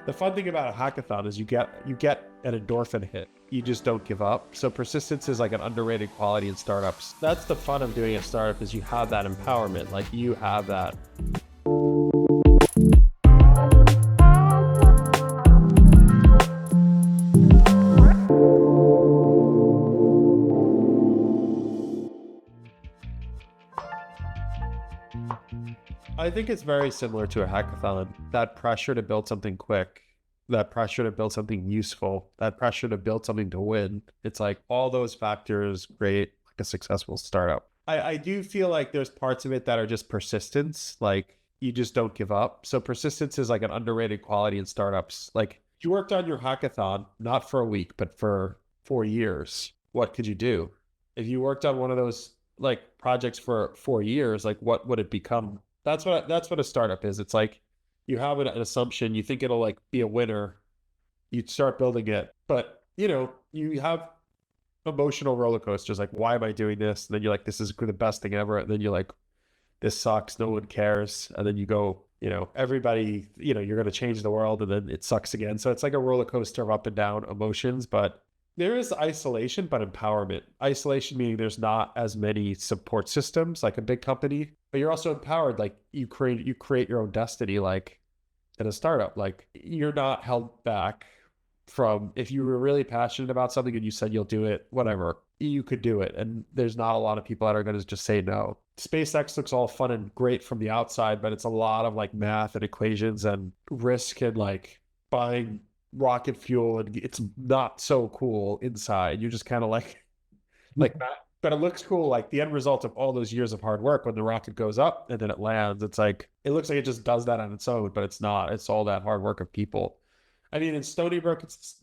The fun thing about a hackathon is you get an endorphin hit. You just don't give up. So persistence is like an underrated quality in startups. That's the fun of doing a startup, is you have that empowerment. Like you have that. I think it's very similar to a hackathon. That pressure to build something quick, that pressure to build something useful, that pressure to build something to win. It's like all those factors create like a successful startup. I do feel like there's parts of it that are just persistence. Like you just don't give up. So persistence is like an underrated quality in startups. Like you worked on your hackathon, not for a week, but for 4 years. What could you do? If you worked on one of those like projects for 4 years, like what would it become? That's what a startup is. It's like you have an assumption, you think it'll like be a winner, you start building it, but you have emotional roller coasters. Like, why am I doing this? And then you're like, this is the best thing ever. And then you're like, this sucks. No one cares. And then you go, everybody, you're going to change the world, and then it sucks again. So it's like a roller coaster of up and down emotions, but there is isolation, but empowerment. Isolation meaning there's not as many support systems like a big company, but you're also empowered. Like you create your own destiny. Like in a startup, like you're not held back from, if you were really passionate about something and you said you'll do it, whatever, you could do it. And there's not a lot of people that are going to just say no. SpaceX looks all fun and great from the outside, but it's a lot of like math and equations and risk and like buying rocket fuel, and it's not so cool inside. You're just kind of like that, but it looks cool. Like the end result of all those years of hard work, when the rocket goes up and then it lands, it's like, it looks like it just does that on its own, but it's not. It's all that hard work of people. I mean, in Stony Brook, it's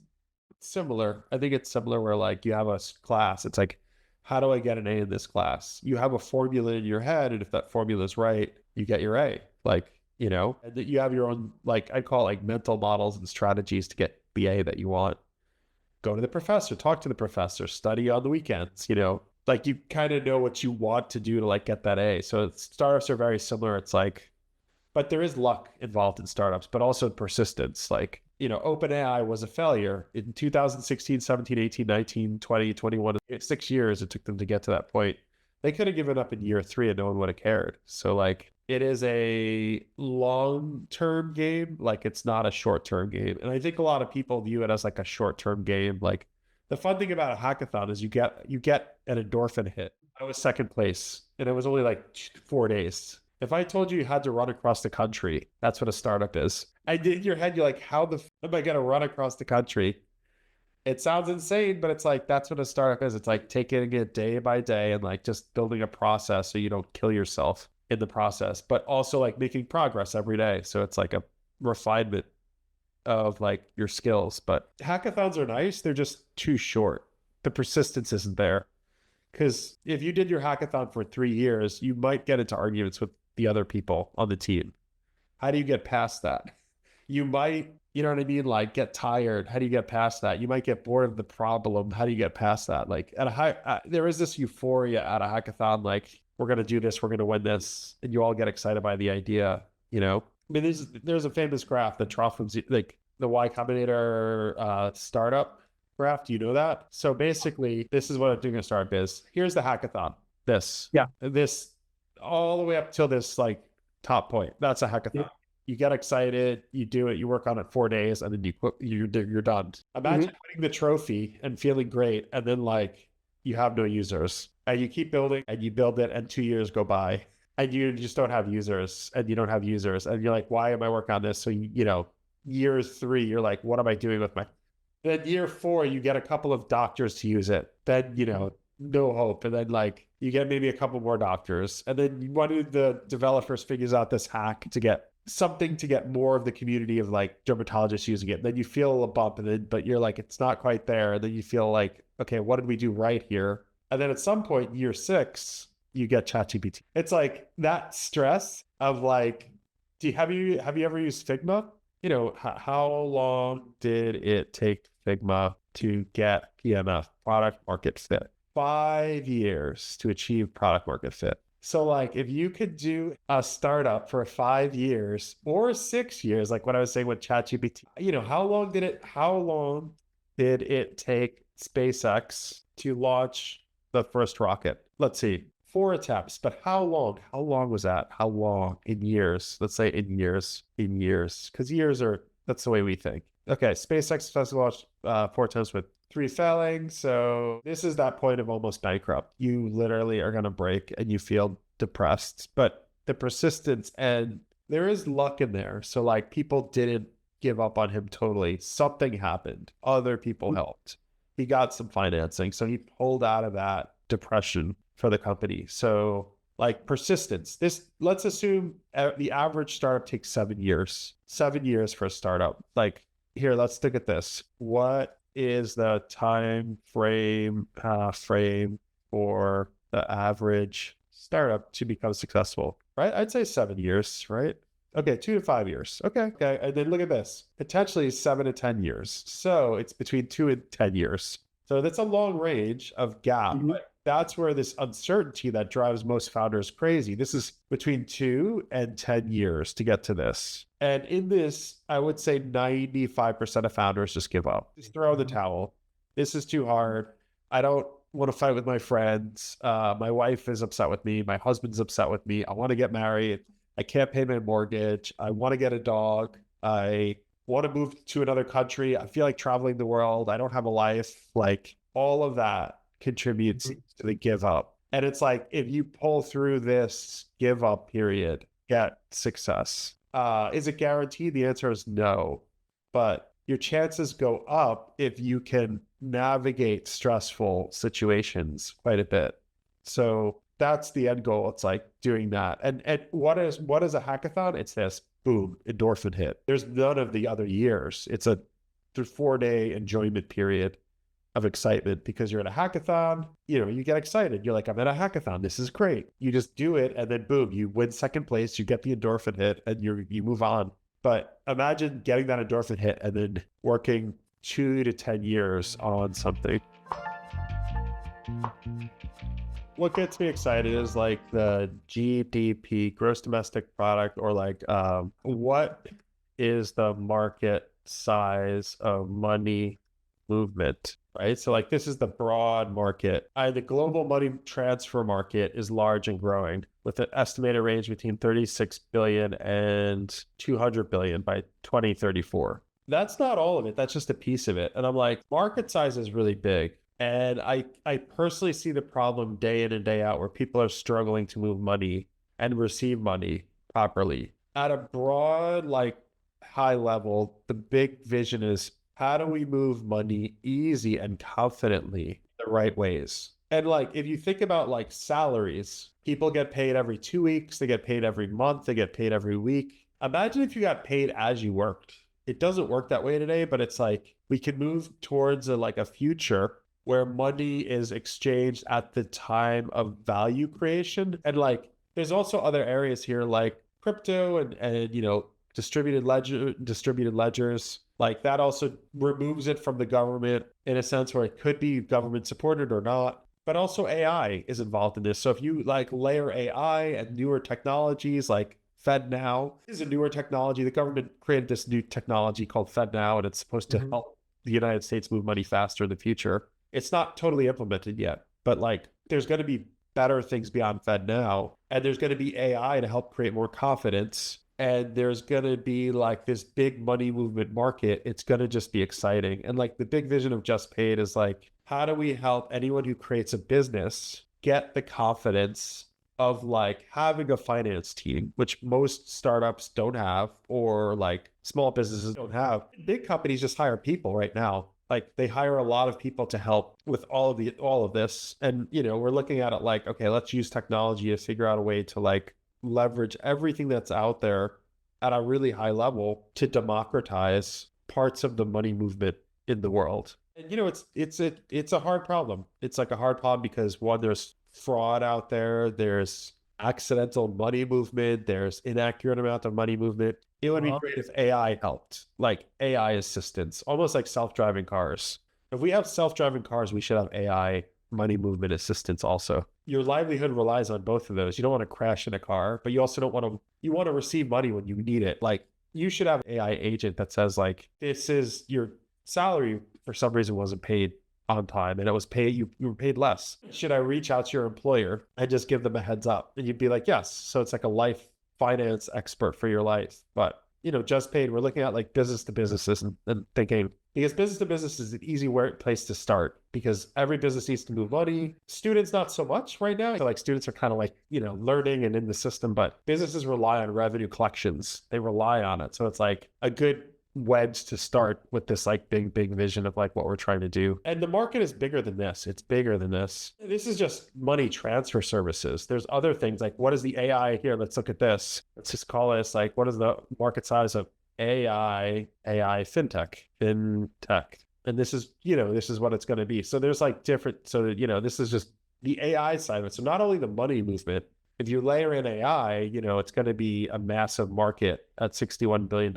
similar. I think it's similar where like you have a class. It's like, how do I get an A in this class? You have a formula in your head, and if that formula is right, you get your A. Like, and that you have your own, like I call it like mental models and strategies to get the A that you want. Go to the professor, talk to the professor, study on the weekends, like you kind of know what you want to do to like get that A. So startups are very similar. It's like, but there is luck involved in startups, but also persistence. Like, OpenAI was a failure in 2016, 17, 18, 19, 20, 21, 6 years it took them to get to that point. They could have given up in year 3 and no one would have cared. So like, it is a long-term game. Like it's not a short-term game. And I think a lot of people view it as like a short-term game. Like the fun thing about a hackathon is you get an endorphin hit. I was second place and it was only like 4 days. If I told you had to run across the country, that's what a startup is. And in your head, you're like, how the am I going to run across the country? It sounds insane, but it's like, that's what a startup is. It's like taking it day by day and like just building a process so you don't kill yourself in the process, but also like making progress every day. So it's like a refinement of like your skills. But hackathons are nice. They're just too short. The persistence isn't there. Because if you did your hackathon for 3 years, you might get into arguments with the other people on the team. How do you get past that? You might, you know what I mean? Like get tired. How do you get past that? You might get bored of the problem. How do you get past that? Like there is this euphoria at a hackathon. Like we're going to do this. We're going to win this. And you all get excited by the idea, I mean, there's a famous graph, the trough, like the Y Combinator startup graph. Do you know that? So basically, this is what doing a startup is. Here's the hackathon. This all the way up till this like top point. That's a hackathon. Yeah. You get excited, you do it, you work on it 4 days, and then you're done. Imagine winning the trophy and feeling great, and then like you have no users, and you keep building, and you build it, and 2 years go by, and you just don't have users, and you don't have users, and you're like, why am I working on this? So year 3, you're like, what am I doing with my? Then year 4, you get a couple of doctors to use it. Then no hope, and then like you get maybe a couple more doctors, and then one of the developers figures out this hack to get something to get more of the community of like dermatologists using it. And then you feel a bump, and then but you're like, it's not quite there. And then you feel like, okay, what did we do right here? And then at some point, year 6, you get ChatGPT. It's like that stress of like, have you ever used Figma? How long did it take Figma to get PMF, product market fit? 5 years to achieve product market fit. So like if you could do a startup for 5 years or 6 years, like what I was saying with ChatGPT, how long did it take SpaceX to launch the first rocket? Let's see, 4 attempts, but how long? How long was that? How long in years? Let's say in years, because that's the way we think. Okay, SpaceX successfully launched 4 attempts with 3 failing. So this is that point of almost bankrupt. You literally are going to break and you feel depressed, but the persistence and there is luck in there. So like people didn't give up on him totally. Something happened. Other people helped. He got some financing. So he pulled out of that depression for the company. So like persistence, let's assume the average startup takes 7 years, 7 years for a startup. Like here, let's look at this. What is the time frame for the average startup to become successful? Right? I'd say 7 years, right? Okay, 2 to 5 years. Okay. And then look at this. Potentially 7 to 10 years. So it's between 2 and 10 years. So that's a long range of gap. Mm-hmm. That's where this uncertainty that drives most founders crazy. This is between 2 and 10 years to get to this. And in this, I would say 95% of founders just give up. Just throw the towel. This is too hard. I don't want to fight with my friends. My wife is upset with me. My husband's upset with me. I want to get married. I can't pay my mortgage. I want to get a dog. I want to move to another country. I feel like traveling the world. I don't have a life. Like all of that contributes to the give up. And it's like, if you pull through this give up period, get success. Is it guaranteed? The answer is no. But your chances go up if you can navigate stressful situations quite a bit. So that's the end goal. It's like doing that. And what is a hackathon? It's this, boom, endorphin hit. There's none of the other years. It's a 4-day enjoyment period of excitement because you're at a hackathon. You get excited. You're like, I'm at a hackathon. This is great. You just do it. And then boom, you win second place. You get the endorphin hit and you move on. But imagine getting that endorphin hit and then working 2 to 10 years on something. What gets me excited is like the GDP, gross domestic product, or like what is the market size of money movement, right? So like this is the broad market. The global money transfer market is large and growing with an estimated range between 36 billion and 200 billion by 2034. That's not all of it. That's just a piece of it. And I'm like, market size is really big. And I personally see the problem day in and day out where people are struggling to move money and receive money properly. At a broad, like high level, the big vision is how do we move money easy and confidently the right ways? And like, if you think about like salaries, people get paid every 2 weeks, they get paid every month, they get paid every week. Imagine if you got paid as you worked. It doesn't work that way today, but it's like we could move towards a future where money is exchanged at the time of value creation. And like, there's also other areas here like crypto and distributed ledgers. Like that also removes it from the government in a sense where it could be government supported or not. But also AI is involved in this. So if you like layer AI and newer technologies like FedNow is a newer technology. The government created this new technology called FedNow, and it's supposed to help the United States move money faster in the future. It's not totally implemented yet, but like there's going to be better things beyond FedNow, and there's going to be AI to help create more confidence. And there's going to be like this big money movement market. It's going to just be exciting. And like the big vision of JustPaid is like, how do we help anyone who creates a business get the confidence of like having a finance team, which most startups don't have, or like small businesses don't have. Big companies just hire people right now. Like they hire a lot of people to help with all of this. And, we're looking at it like, okay, let's use technology to figure out a way to like leverage everything that's out there at a really high level to democratize parts of the money movement in the world. And, it's a hard problem. It's like a hard problem because one, there's fraud out there. There's accidental money movement. There's inaccurate amount of money movement. It would be great if AI helped, like AI assistance, almost like self-driving cars. If we have self-driving cars, we should have AI money movement assistance also. your livelihood relies on both of those. You don't want to crash in a car, but you also don't want to, you want to receive money when you need it. Like you should have an AI agent that says like, this is your salary for some reason wasn't paid on time and it was paid, you were paid less. Should I reach out to your employer and just give them a heads up? And you'd be like, yes. So it's like a life finance expert for your life. But JustPaid, we're looking at like business to businesses and thinking, because business to business is an easy place to start because every business needs to move money. Students, not so much right now. So like students are kind of like, learning and in the system, but businesses rely on revenue collections. They rely on it. So it's like a good wedge to start with this like big vision of like what we're trying to do. And the market is bigger than this. It's bigger than this. This is just money transfer services. There's other things like, what is the AI here? Let's look at this. Let's just call this like, what is the market size of AI fintech. And this is, this is what it's going to be. So there's like different, so this is just the AI side of it. So not only the money movement, if you layer in AI, it's going to be a massive market at $61 billion.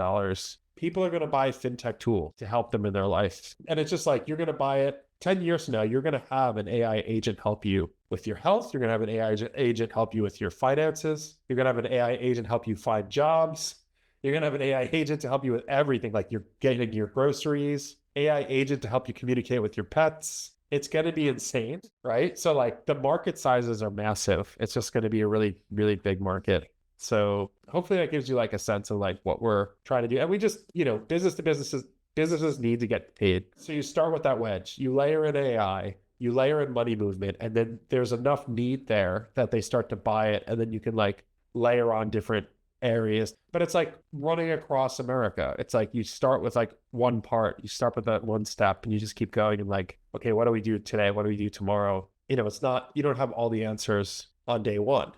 People are going to buy fintech tool to help them in their life. And it's just like, you're going to buy it 10 years from now, you're going to have an AI agent help you with your health. You're going to have an AI agent help you with your finances. You're going to have an AI agent help you find jobs. You're going to have an AI agent to help you with everything, like you're getting your groceries, AI agent to help you communicate with your pets. It's going to be insane, right? So like the market sizes are massive. It's just going to be a really, really big market. So hopefully that gives you like a sense of like what we're trying to do. And we just, business to businesses need to get paid. So you start with that wedge, you layer in AI, you layer in money movement, and then there's enough need there that they start to buy it. And then you can like layer on different areas, but it's like running across America. It's like you start with like one part, you start with that one step and you just keep going and like, okay, what do we do today? What do we do tomorrow? It's not, you don't have all the answers on day one.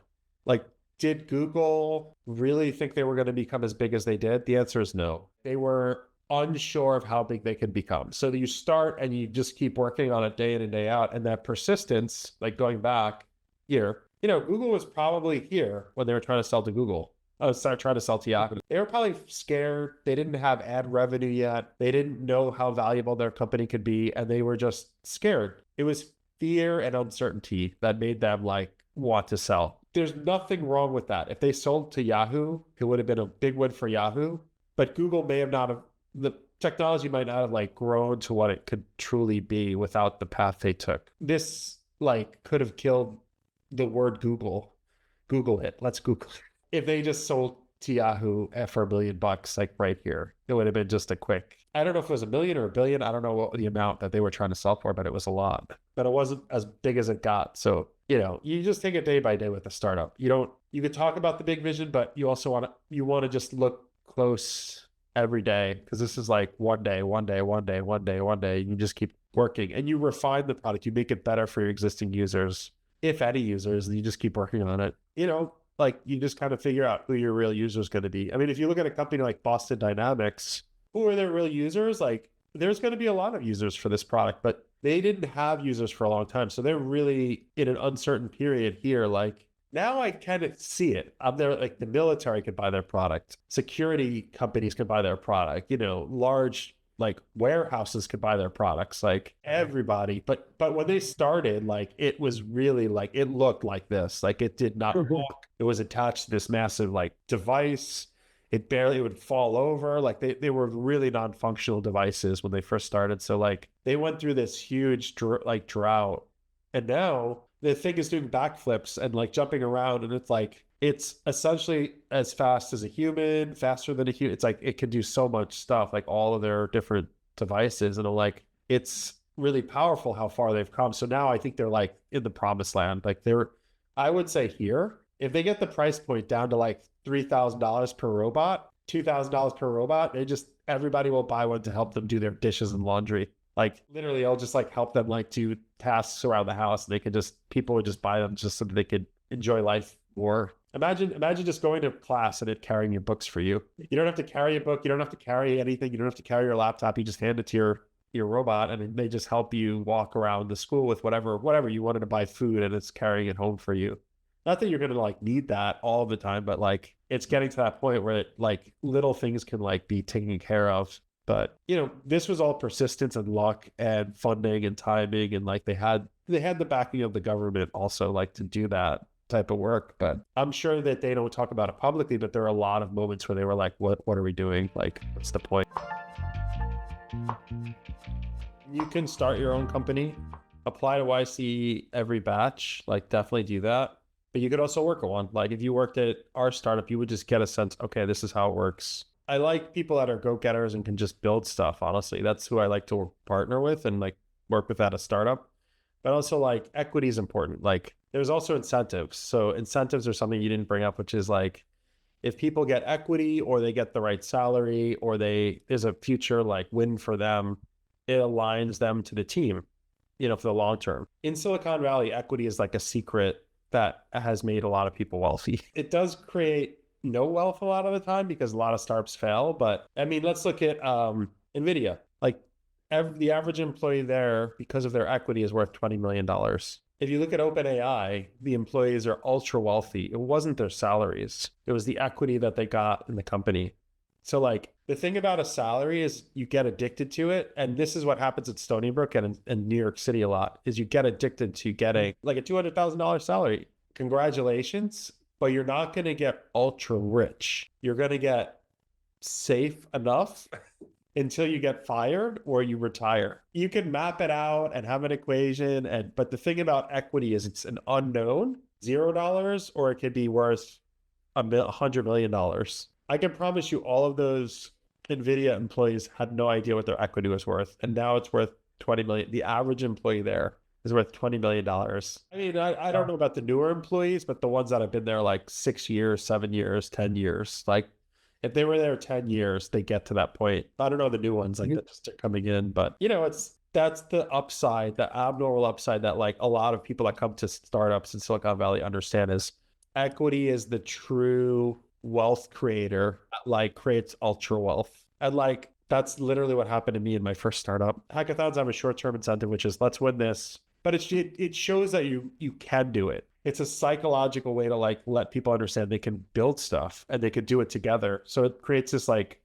Like, did Google really think they were going to become as big as they did? The answer is no. They were unsure of how big they could become. So you start and you just keep working on it day in and day out. And that persistence, like going back here, Google was probably here when they were trying to sell to Google. Trying to sell to Yahoo. They were probably scared. They didn't have ad revenue yet. They didn't know how valuable their company could be. And they were just scared. It was fear and uncertainty that made them like want to sell. There's nothing wrong with that. If they sold to Yahoo, it would have been a big win for Yahoo, but Google may have not have, the technology might not have like grown to what it could truly be without the path they took. This like could have killed the word Google. Google it. Let's Google it. If they just sold to Yahoo for $1 million, like right here, it would have been just a quick, I don't know if it was $1 million or $1 billion. I don't know what the amount that they were trying to sell for, but it was a lot, but it wasn't as big as it got. So, you just take it day by day with a startup. You could talk about the big vision, but you also want to just look close every day. Cause this is like one day. You just keep working and you refine the product. You make it better for your existing users, if any users, and you just keep working on it. Like you just kind of figure out who your real user is going to be. I mean, if you look at a company like Boston Dynamics, who are their real users? Like there's going to be a lot of users for this product, but they didn't have users for a long time. So they're really in an uncertain period here. Like now I kind of see it. I'm there, like the military could buy their product. Security companies could buy their product, large like warehouses could buy their products, like everybody. But when they started, like it was really like, it looked like this, like it did not walk. It was attached to this massive like device. It would fall over. Like they were really non-functional devices when they first started. So like they went through this huge drought, and now the thing is doing backflips and like jumping around. And it's essentially as fast as a human, faster than a human. It's like, it can do so much stuff, like all of their different devices. And it's really powerful how far they've come. So now I think they're like in the promised land. Like I would say here, if they get the price point down to like $3,000 per robot, $2,000 per robot, everybody will buy one to help them do their dishes and laundry. Like literally I'll just like help them like do tasks around the house, and people would just buy them just so that they could enjoy life more. Imagine just going to class and it carrying your books for you. You don't have to carry a book. You don't have to carry anything. You don't have to carry your laptop. You just hand it to your robot, and they just help you walk around the school with whatever you wanted to buy food, and it's carrying it home for you. Not that you're going to like need that all the time, but like it's getting to that point where like little things can like be taken care of. But this was all persistence and luck and funding and timing, and like they had they had the backing of the government also like to do that type of work, but I'm sure that they don't talk about it publicly, but there are a lot of moments where they were like, what are we doing? Like, what's the point? You can start your own company, apply to YC every batch, like definitely do that. But you could also work at one. Like if you worked at our startup, you would just get a sense, okay, this is how it works. I like people that are go-getters and can just build stuff, honestly. That's who I like to partner with and like work with at a startup. But also like equity is important. Like there's also incentives. So incentives are something you didn't bring up, which is like if people get equity or they get the right salary or there's a future like win for them, it aligns them to the team, for the long term. In Silicon Valley, equity is like a secret that has made a lot of people wealthy. It does create no wealth a lot of the time because a lot of startups fail. But I mean, let's look at NVIDIA. Like the average employee there, because of their equity, is worth $20 million. If you look at openai, the employees are ultra wealthy. It wasn't their salaries. It was the equity that they got in the company. So like the thing about a salary is you get addicted to it. And this is what happens at Stony Brook and in New York City a lot is you get addicted to getting like a $200,000 salary. Congratulations, but you're not going to get ultra rich. You're going to get safe enough until you get fired or you retire. You can map it out and have an equation. But the thing about equity is it's an unknown, $0, or it could be worth $100 million. I can promise you all of those NVIDIA employees had no idea what their equity was worth. And now it's worth 20 million. The average employee there is worth $20 million. I mean, I don't know about the newer employees, but the ones that have been there like 6 years, 7 years, 10 years, like if they were there 10 years, they get to that point. I don't know the new ones like that just are coming in, but that's the upside, the abnormal upside that like a lot of people that come to startups in Silicon Valley understand is equity is the true wealth creator that like creates ultra wealth. And like that's literally what happened to me in my first startup. Hackathons have a short-term incentive, which is let's win this. But it shows that you can do it. It's a psychological way to like let people understand they can build stuff and they could do it together. So it creates this like,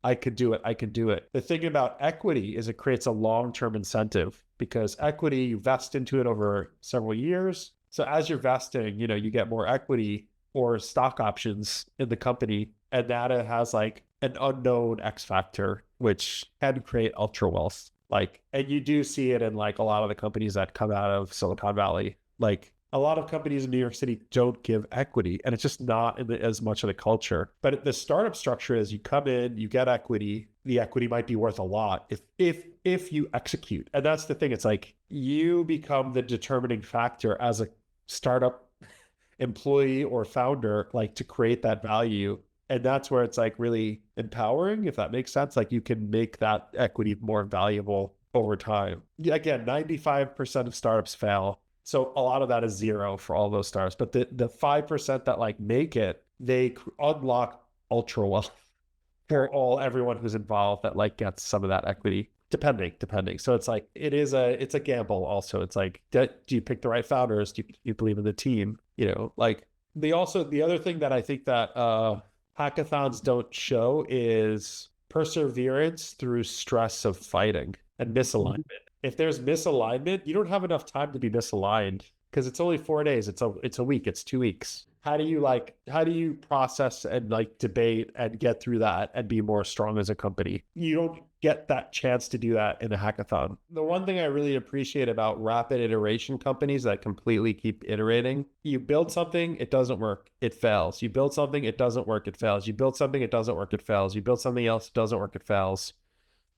I could do it. I could do it. The thing about equity is it creates a long-term incentive because equity, you vest into it over several years. So as you're vesting, you get more equity or stock options in the company. And that it has like an unknown X factor, which can create ultra wealth. Like, and you do see it in like a lot of the companies that come out of Silicon Valley. Like a lot of companies in New York City don't give equity and it's just not in as much of the culture. But the startup structure is you come in, you get equity. The equity might be worth a lot if you execute. And that's the thing. It's like you become the determining factor as a startup employee or founder, like to create that value. And that's where it's like really empowering, if that makes sense. Like you can make that equity more valuable over time. Again, 95% of startups fail. So a lot of that is zero for all those startups. But the 5% that like make it, they unlock ultra wealth for everyone who's involved that like gets some of that equity. Depending. So it's like, it's a gamble also. It's like, do you pick the right founders? Do you believe in the team? Like the other thing that I think that hackathons don't show is perseverance through stress of fighting and misalignment. If there's misalignment, you don't have enough time to be misaligned because it's only 4 days. It's a week. It's 2 weeks. How do you process and like debate and get through that and be more strong as a company? You don't get that chance to do that in a hackathon. The one thing I really appreciate about rapid iteration companies that completely keep iterating, you build something, it doesn't work, it fails. You build something, it doesn't work, it fails. You build something, it doesn't work, it fails. You build something else, it doesn't work, it fails.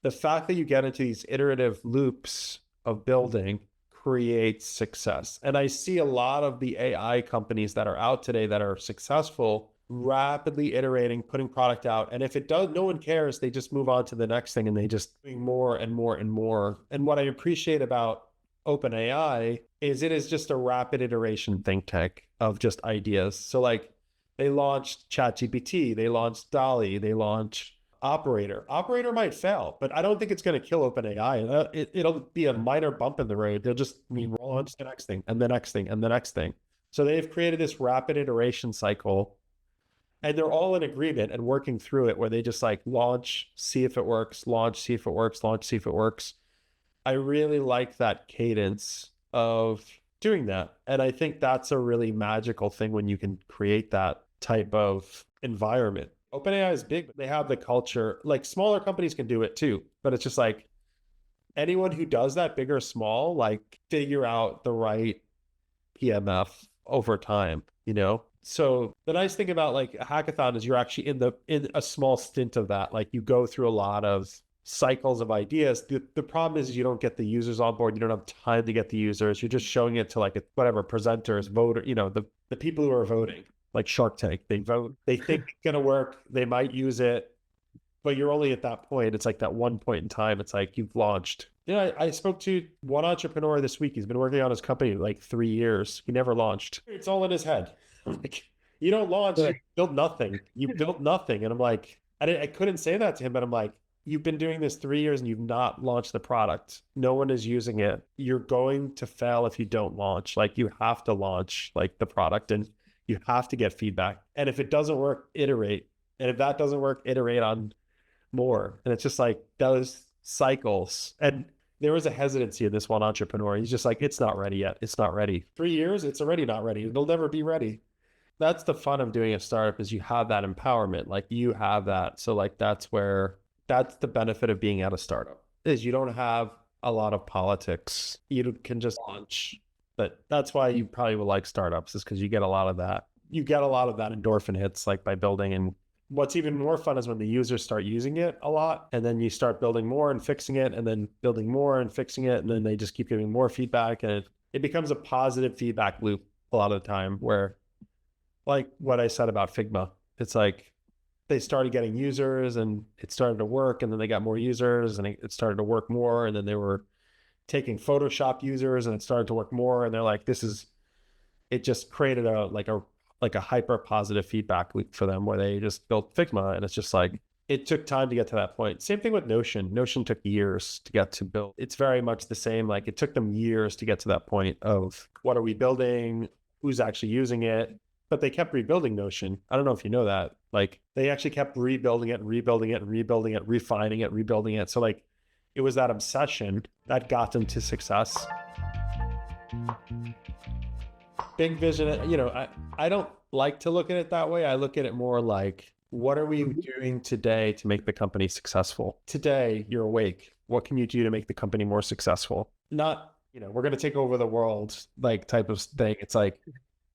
The fact that you get into these iterative loops of building creates success. And I see a lot of the AI companies that are out today that are successful rapidly iterating, putting product out. And if it does, no one cares. They just move on to the next thing and they just do more and more and more. And what I appreciate about OpenAI is it is just a rapid iteration think tank of just ideas. So like they launched ChatGPT, they launched DALL-E, they launched Operator. Operator might fail, but I don't think it's going to kill OpenAI. It'll be a minor bump in the road. They'll just roll on to the next thing and the next thing and the next thing. So they've created this rapid iteration cycle and they're all in agreement and working through it where they just like launch, see if it works, launch, see if it works, launch, see if it works. I really like that cadence of doing that. And I think that's a really magical thing when you can create that type of environment. OpenAI is big, but they have the culture. Like smaller companies can do it too, but it's just like anyone who does that, big or small, like figure out the right PMF over time, you know? So the nice thing about like a hackathon is you're actually in a small stint of that. Like you go through a lot of cycles of ideas. The problem is you don't get the users on board. You don't have time to get the users. You're just showing it to like whatever presenters, voter, the people who are voting, like Shark Tank. They vote, they think it's gonna work, they might use it, but you're only at that point. It's like that one point in time. It's like you've launched. Yeah, I spoke to one entrepreneur this week. He's been working on his company like 3 years. He never launched. It's all in his head. Like, you don't launch, you build nothing. You built nothing. And I'm like, I couldn't say that to him, but I'm like, you've been doing this 3 years and you've not launched the product. No one is using it. You're going to fail if you don't launch. Like you have to launch like the product and you have to get feedback. And if it doesn't work, iterate. And if that doesn't work, iterate on more. And it's just like those cycles. And there was a hesitancy in this one entrepreneur. He's just like, it's not ready yet. It's not ready. 3 years, it's already not ready. It'll never be ready. That's the fun of doing a startup is you have that empowerment. Like you have that. So like that's the benefit of being at a startup is you don't have a lot of politics. You can just launch. But that's why you probably will like startups is because you get a lot of that. You get a lot of that endorphin hits like by building. And what's even more fun is when the users start using it a lot and then you start building more and fixing it and then building more and fixing it. And then they just keep giving more feedback and it becomes a positive feedback loop a lot of the time where like what I said about Figma, it's like they started getting users and it started to work and then they got more users and it started to work more. And then they were taking Photoshop users and it started to work more. And they're like, it just created a hyper positive feedback loop for them where they just built Figma. And it's just like, it took time to get to that point. Same thing with Notion. Notion took years to get to build. It's very much the same. Like it took them years to get to that point of what are we building? Who's actually using it? But they kept rebuilding Notion. I don't know if you know that. Like they actually kept rebuilding it, refining it, rebuilding it. So like it was that obsession that got them to success. Big vision, I don't like to look at it that way. I look at it more like, what are we doing today to make the company successful? Today, you're awake. What can you do to make the company more successful? Not, we're going to take over the world, like type of thing. It's like,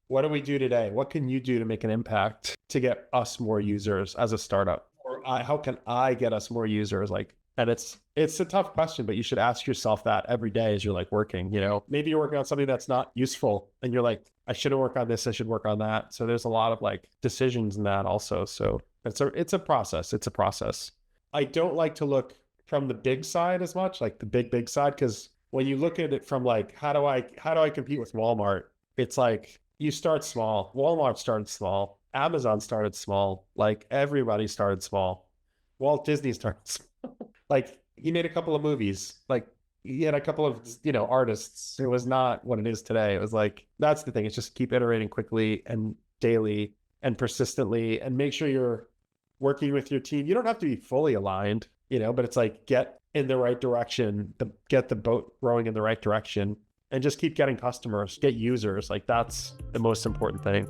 what do we do today? What can you do to make an impact to get us more users as a startup? Or how can I get us more users? Like, and it's a tough question, but you should ask yourself that every day as you're like working, maybe you're working on something that's not useful and you're like, I shouldn't work on this. I should work on that. So there's a lot of like decisions in that also. So it's a process. It's a process. I don't like to look from the big side as much, like the big side. Cause when you look at it from like, how do I compete with Walmart? It's like, you start small. Walmart started small. Amazon started small. Like everybody started small. Walt Disney started small. Like he made a couple of movies. Like he had a couple of, artists. It was not what it is today. It was like, that's the thing. It's just keep iterating quickly and daily and persistently and make sure you're working with your team. You don't have to be fully aligned, but it's like get in the right direction, get the boat rowing in the right direction. And just keep getting customers, get users. Like that's the most important thing.